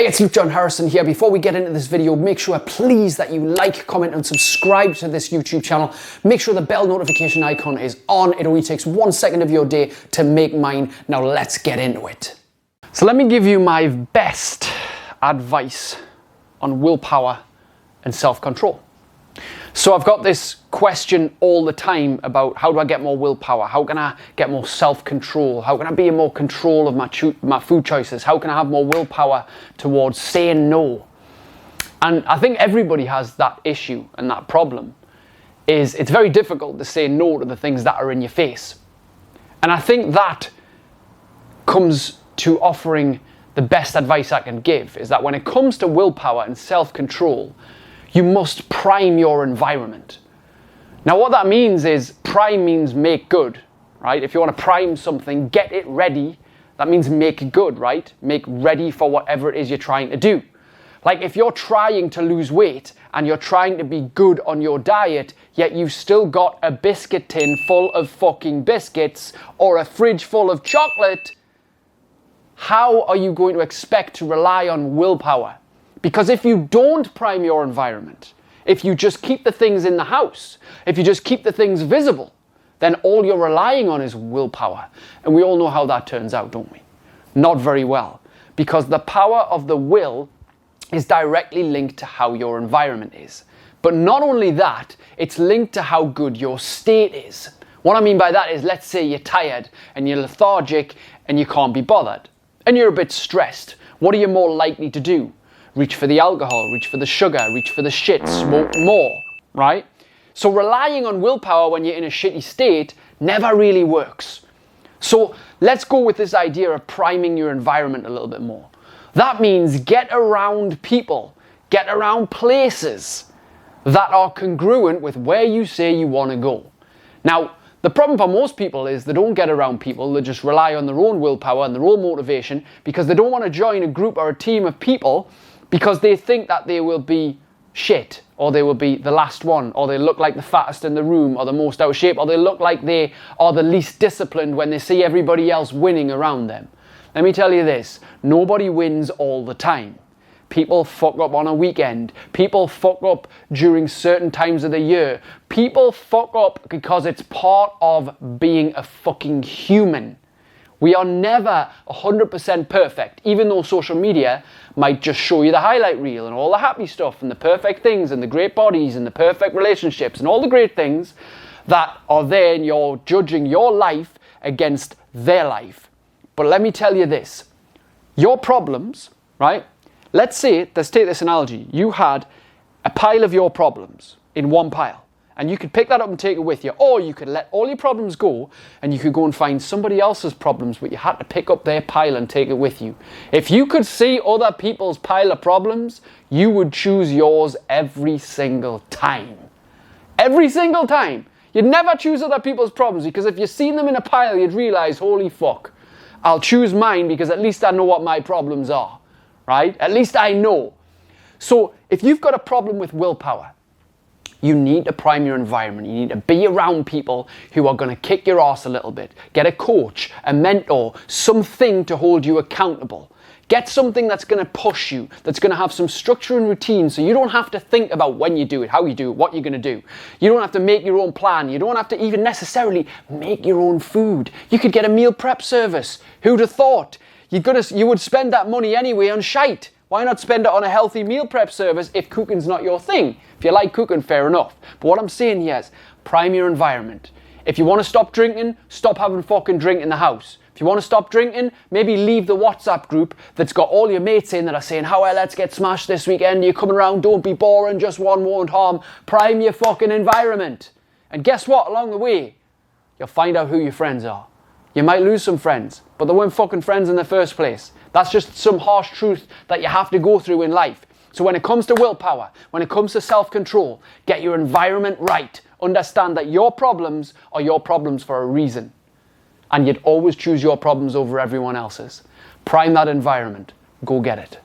Hey, it's Luke John Harrison here. Before we get into this video, make sure please that you like, comment and subscribe to this YouTube channel. Make sure the bell notification icon is on. It only takes 1 second of your day to make mine. Now let's get into it. So let me give you my best advice on willpower and self-control. So I've got this question all the time about how do I get more willpower? How can I get more self-control? How can I be in more control of my food choices? How can I have more willpower towards saying no? And I think everybody has that issue and that problem. Is it's very difficult to say no to the things that are in your face. And I think that comes to offering the best advice I can give, is that when it comes to willpower and self-control, you must prime your environment. Now what that means is, prime means make good, right? If you want to prime something, get it ready. That means make it good, right? Make ready for whatever it is you're trying to do. Like if you're trying to lose weight and you're trying to be good on your diet, yet you've still got a biscuit tin full of fucking biscuits or a fridge full of chocolate, how are you going to expect to rely on willpower? Because if you don't prime your environment, if you just keep the things in the house, if you just keep the things visible, then all you're relying on is willpower. And we all know how that turns out, don't we? Not very well. Because the power of the will is directly linked to how your environment is. But not only that, it's linked to how good your state is. What I mean by that is, let's say you're tired and you're lethargic and you can't be bothered. And you're a bit stressed. What are you more likely to do? Reach for the alcohol, reach for the sugar, reach for the shit, smoke more, right? So relying on willpower when you're in a shitty state never really works. So let's go with this idea of priming your environment a little bit more. That means get around people, get around places that are congruent with where you say you want to go. Now, the problem for most people is they don't get around people, they just rely on their own willpower and their own motivation because they don't want to join a group or a team of people because they think that they will be shit, or they will be the last one, or they look like the fattest in the room, or the most out of shape, or they look like they are the least disciplined when they see everybody else winning around them. Let me tell you this, nobody wins all the time. People fuck up on a weekend. People fuck up during certain times of the year. People fuck up because it's part of being a fucking human. We are never 100% perfect, even though social media might just show you the highlight reel and all the happy stuff and the perfect things and the great bodies and the perfect relationships and all the great things that are there, and you're judging your life against their life. But let me tell you this, your problems, right? Let's take this analogy. You had a pile of your problems in one pile. And you could pick that up and take it with you. Or you could let all your problems go and you could go and find somebody else's problems, but you had to pick up their pile and take it with you. If you could see other people's pile of problems, you would choose yours every single time. Every single time. You'd never choose other people's problems, because if you'd seen them in a pile, you'd realize, holy fuck, I'll choose mine because at least I know what my problems are, right? At least I know. So if you've got a problem with willpower, you need to prime your environment. You need to be around people who are going to kick your ass a little bit. Get a coach, a mentor, something to hold you accountable. Get something that's going to push you, that's going to have some structure and routine, so you don't have to think about when you do it, how you do it, what you're going to do. You don't have to make your own plan. You don't have to even necessarily make your own food. You could get a meal prep service. Who'd have thought? You would spend that money anyway on shite. Why not spend it on a healthy meal prep service if cooking's not your thing? If you like cooking, fair enough. But what I'm saying here is, prime your environment. If you want to stop drinking, stop having fucking drink in the house. If you want to stop drinking, maybe leave the WhatsApp group that's got all your mates in that are saying, how well, let's get smashed this weekend, you're coming around, don't be boring, just one won't harm. Prime your fucking environment. And guess what? Along the way, you'll find out who your friends are. You might lose some friends, but they weren't fucking friends in the first place. That's just some harsh truth that you have to go through in life. So when it comes to willpower, when it comes to self-control, get your environment right. Understand that your problems are your problems for a reason. And you'd always choose your problems over everyone else's. Prime that environment. Go get it.